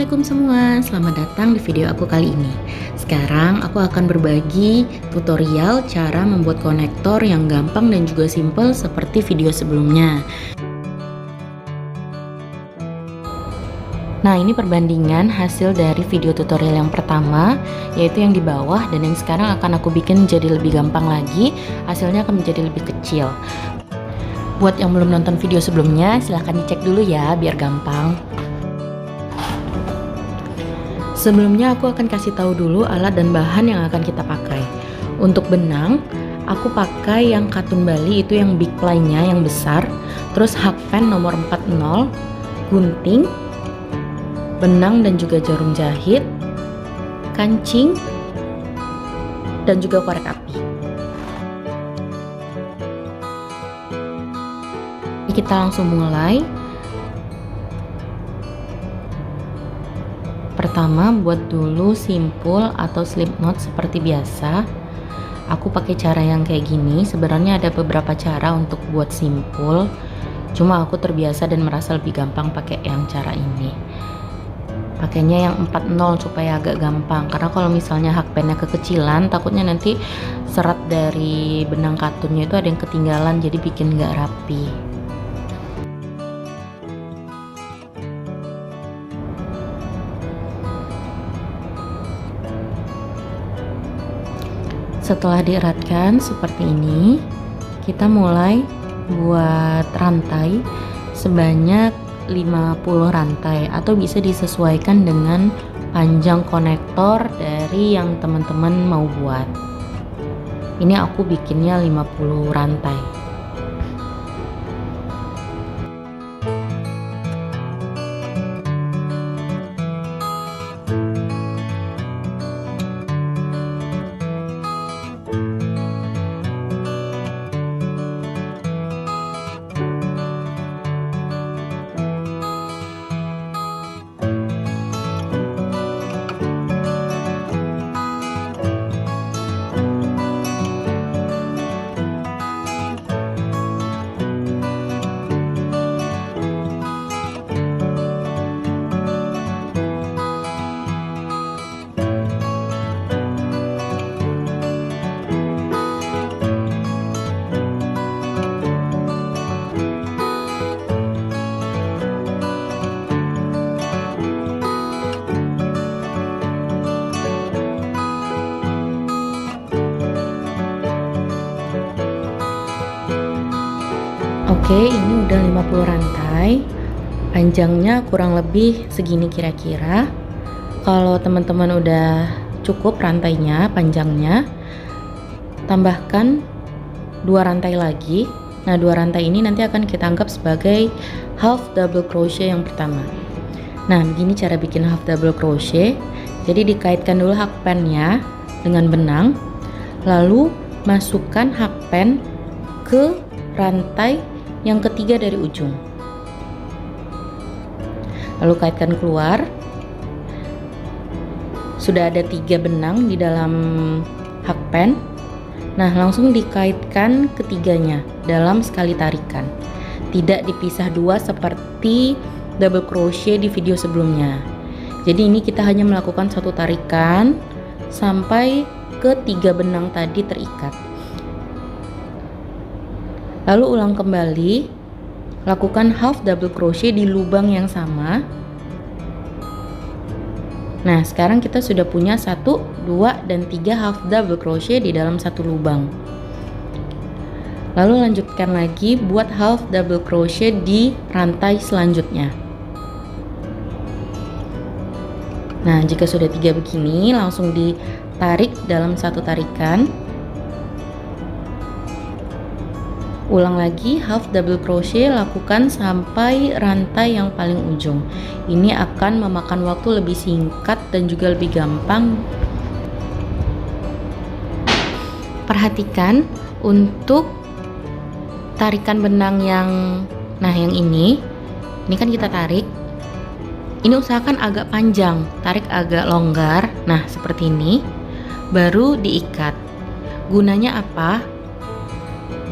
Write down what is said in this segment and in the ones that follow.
Assalamualaikum semua, selamat datang di video aku kali ini. Sekarang aku akan berbagi tutorial cara membuat konektor yang gampang dan juga simple seperti video sebelumnya. Nah, ini perbandingan hasil dari video tutorial yang pertama, yaitu yang di bawah, dan yang sekarang akan aku bikin jadi lebih gampang lagi. Hasilnya akan menjadi lebih kecil. Buat yang belum nonton video sebelumnya, silahkan dicek dulu ya biar gampang. Sebelumnya aku akan kasih tahu dulu alat dan bahan yang akan kita pakai. Untuk benang, aku pakai yang katun Bali, itu yang big ply-nya yang besar. Terus hakpen nomor 40, gunting, benang dan juga jarum jahit, kancing, dan juga korek api. Kita langsung mulai. Pertama, buat dulu simpul atau slip knot seperti biasa. Aku pakai cara yang kayak gini. Sebenarnya ada beberapa cara untuk buat simpul, cuma aku terbiasa dan merasa lebih gampang pakai yang cara ini. Pakainya yang 40 supaya agak gampang, karena kalau misalnya hakpennya kekecilan, takutnya nanti serat dari benang katunnya itu ada yang ketinggalan, jadi bikin nggak rapi. Setelah dieratkan seperti ini, kita mulai buat rantai sebanyak 50 rantai, atau bisa disesuaikan dengan panjang konektor dari yang teman-teman mau buat. Ini aku bikinnya 50 rantai. Oke, ini udah 50 rantai. Panjangnya kurang lebih segini kira-kira. Kalau teman-teman udah cukup rantainya, panjangnya, tambahkan 2 rantai lagi. Nah, 2 rantai ini nanti akan kita anggap sebagai half double crochet yang pertama. Nah, begini cara bikin half double crochet. Jadi dikaitkan dulu hakpennya dengan benang, lalu masukkan hakpen ke rantai yang ketiga dari ujung, lalu kaitkan keluar. Sudah ada 3 benang di dalam hakpen. Nah, langsung dikaitkan ketiganya dalam sekali tarikan, tidak dipisah dua seperti double crochet di video sebelumnya. Jadi ini kita hanya melakukan satu tarikan sampai ke 3 benang tadi terikat. Lalu ulang kembali, lakukan half double crochet di lubang yang sama. Nah, sekarang kita sudah punya 1, 2, dan 3 half double crochet di dalam satu lubang. Lalu lanjutkan lagi buat half double crochet di rantai selanjutnya. Nah, jika sudah 3 begini, langsung ditarik dalam satu tarikan. Ulang lagi half double crochet, lakukan sampai rantai yang paling ujung. Ini akan memakan waktu lebih singkat dan juga lebih gampang. Perhatikan untuk tarikan benang yang yang ini kan kita tarik. Ini usahakan agak panjang, tarik agak longgar. Nah, seperti ini. Baru diikat. Gunanya apa?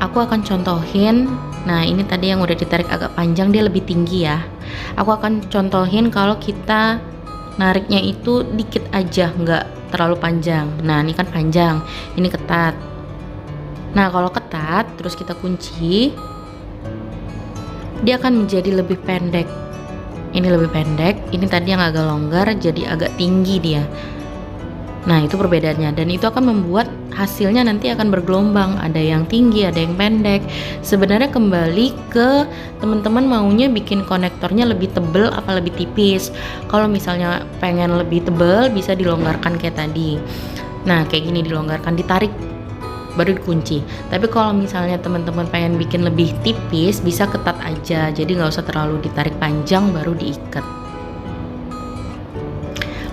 Aku akan contohin. Nah, ini tadi yang udah ditarik agak panjang, dia lebih tinggi ya. Aku akan contohin kalau kita nariknya itu dikit aja, nggak terlalu panjang. Nah ini kan panjang, ini ketat. Nah kalau ketat terus kita kunci, dia akan menjadi lebih pendek. Ini lebih pendek, ini tadi yang agak longgar jadi agak tinggi dia. Nah itu perbedaannya, dan itu akan membuat hasilnya nanti akan bergelombang, ada yang tinggi, ada yang pendek. Sebenarnya kembali ke teman-teman maunya bikin konektornya lebih tebel apa lebih tipis. Kalau misalnya pengen lebih tebel bisa dilonggarkan kayak tadi. Nah kayak gini dilonggarkan, ditarik baru dikunci. Tapi kalau misalnya teman-teman pengen bikin lebih tipis bisa ketat aja, jadi nggak usah terlalu ditarik panjang baru diikat.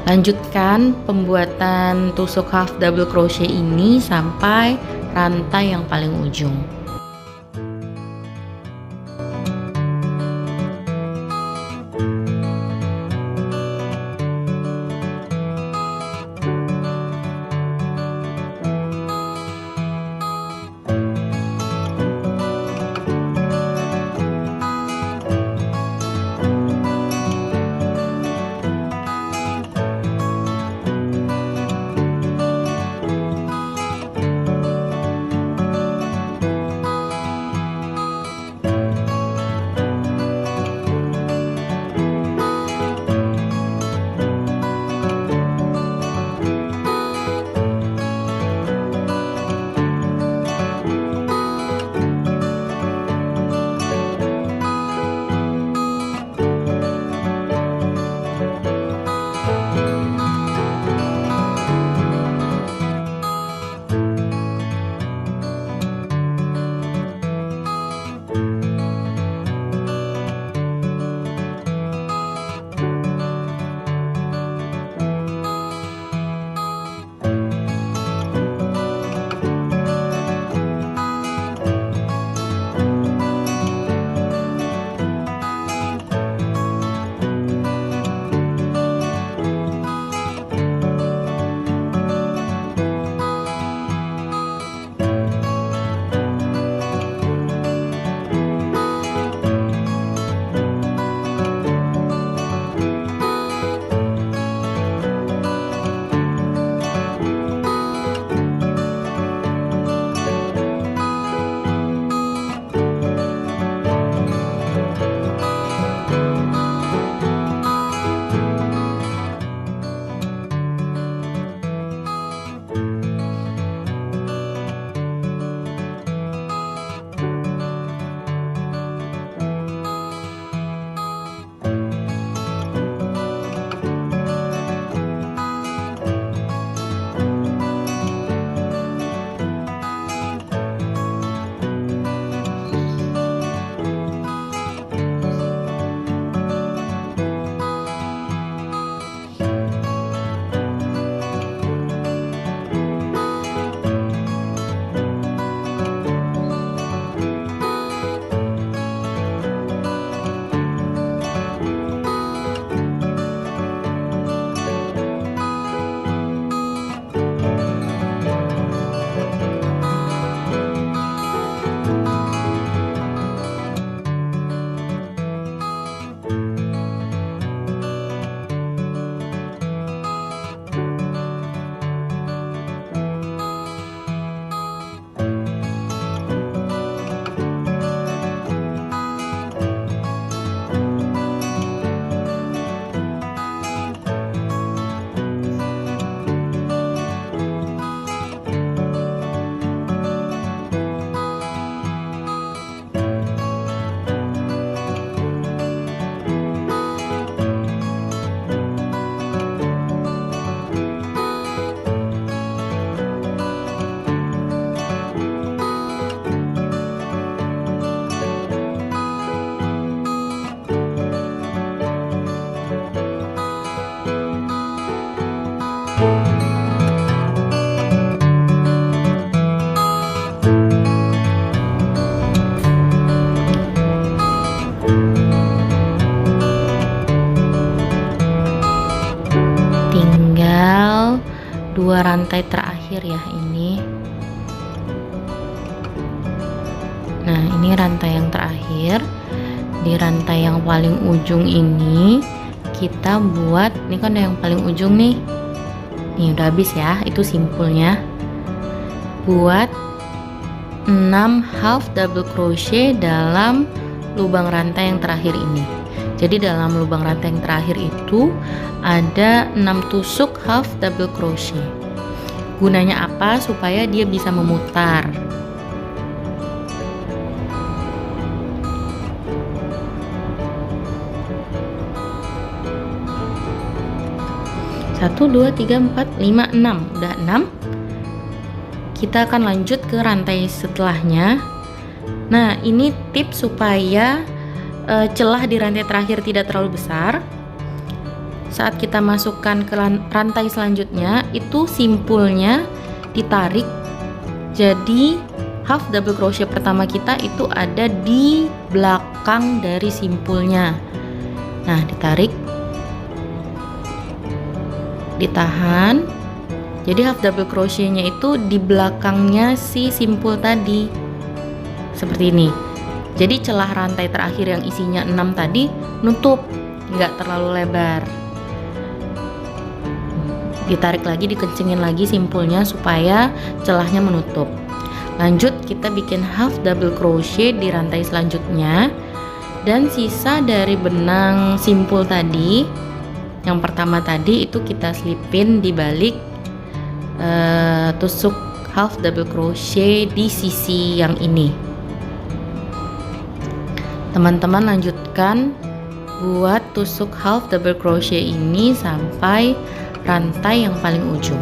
Lanjutkan pembuatan tusuk half double crochet ini sampai rantai yang paling ujung. Dua rantai terakhir ya ini. Nah ini rantai yang terakhir. Di rantai yang paling ujung ini kita buat, ini kan yang paling ujung nih. Nih udah habis ya, itu simpulnya. Buat 6 half double crochet dalam lubang rantai yang terakhir ini. Jadi dalam lubang rantai yang terakhir itu ada 6 tusuk half double crochet. Gunanya apa? Supaya dia bisa memutar. Satu, dua, tiga, empat, lima, enam. Udah 6. Kita akan lanjut ke rantai setelahnya. Nah, ini tips supaya celah di rantai terakhir tidak terlalu besar. Saat kita masukkan ke rantai selanjutnya, itu simpulnya ditarik. Jadi half double crochet pertama kita itu ada di belakang dari simpulnya. Nah, ditarik, ditahan. Jadi half double crochetnya itu di belakangnya si simpul tadi, seperti ini. Jadi celah rantai terakhir yang isinya 6 tadi nutup, nggak terlalu lebar. Ditarik lagi, dikencengin lagi simpulnya supaya celahnya menutup. Lanjut, kita bikin half double crochet di rantai selanjutnya, dan sisa dari benang simpul tadi yang pertama tadi itu kita selipin di balik tusuk half double crochet di sisi yang ini. Teman-teman lanjutkan buat tusuk half double crochet ini sampai rantai yang paling ujung.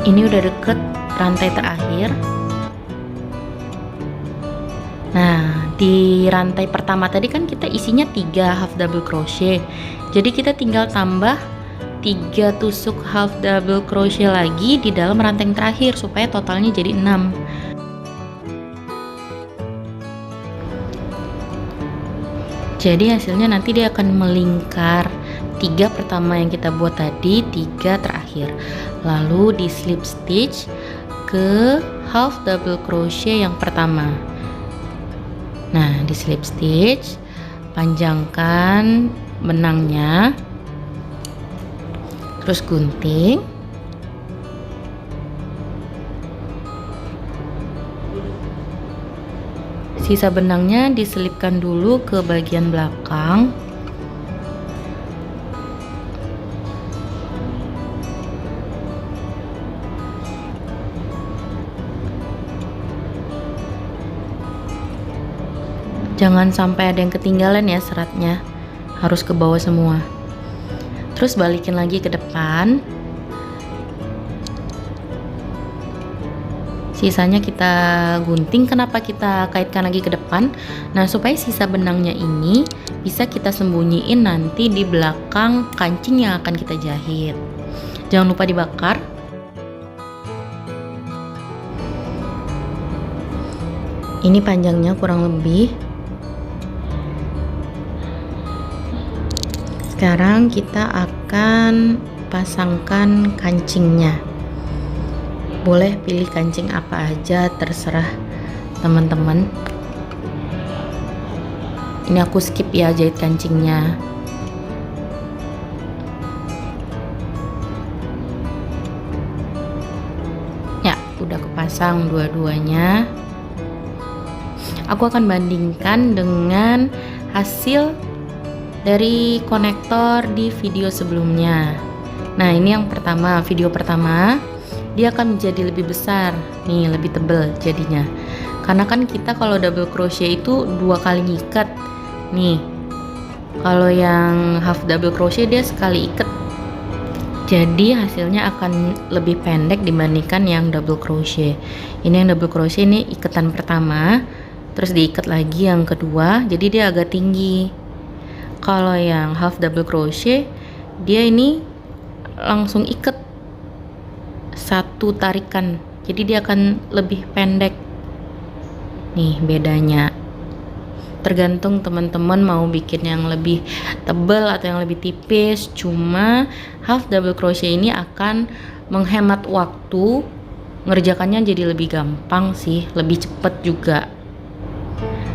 Ini udah deket rantai terakhir. Nah, di rantai pertama tadi kan kita isinya 3 half double crochet. Jadi kita tinggal tambah 3 tusuk half double crochet lagi di dalam rantai yang terakhir supaya totalnya jadi 6. Jadi hasilnya nanti dia akan melingkar 3 pertama yang kita buat tadi, 3 terakhir. Lalu di slip stitch ke half double crochet yang pertama. Nah, di slip stitch panjangkan benangnya, terus gunting, sisa benangnya diselipkan dulu ke bagian belakang. Jangan sampai ada yang ketinggalan ya seratnya, harus ke bawah semua. Terus balikin lagi ke depan. Sisanya kita gunting. Kenapa kita kaitkan lagi ke depan? Nah, supaya sisa benangnya ini bisa kita sembunyiin nanti di belakang kancing yang akan kita jahit. Jangan lupa dibakar. Ini panjangnya kurang lebih. Sekarang kita akan pasangkan kancingnya. Boleh pilih kancing apa aja, terserah teman-teman. Ini aku skip ya jahit kancingnya. Ya, udah kepasang dua-duanya. Aku akan bandingkan dengan hasil dari konektor di video sebelumnya. Nah, ini yang pertama, video pertama, dia akan menjadi lebih besar nih, lebih tebal jadinya, karena kan kita kalau double crochet itu 2 kali ngikat nih. Kalau yang half double crochet dia sekali ikat, jadi hasilnya akan lebih pendek dibandingkan yang double crochet. Ini yang double crochet, ini ikatan pertama, terus diikat lagi yang kedua, jadi dia agak tinggi. Kalau yang half double crochet dia ini langsung ikat satu tarikan, jadi dia akan lebih pendek. Nih bedanya, tergantung teman-teman mau bikin yang lebih tebal atau yang lebih tipis. Cuma half double crochet ini akan menghemat waktu, ngerjakannya jadi lebih gampang sih, lebih cepet juga.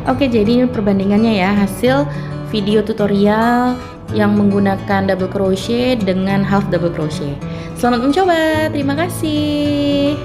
Oke, jadi ini perbandingannya ya, hasil video tutorial yang menggunakan double crochet dengan half double crochet. Selamat mencoba, terima kasih.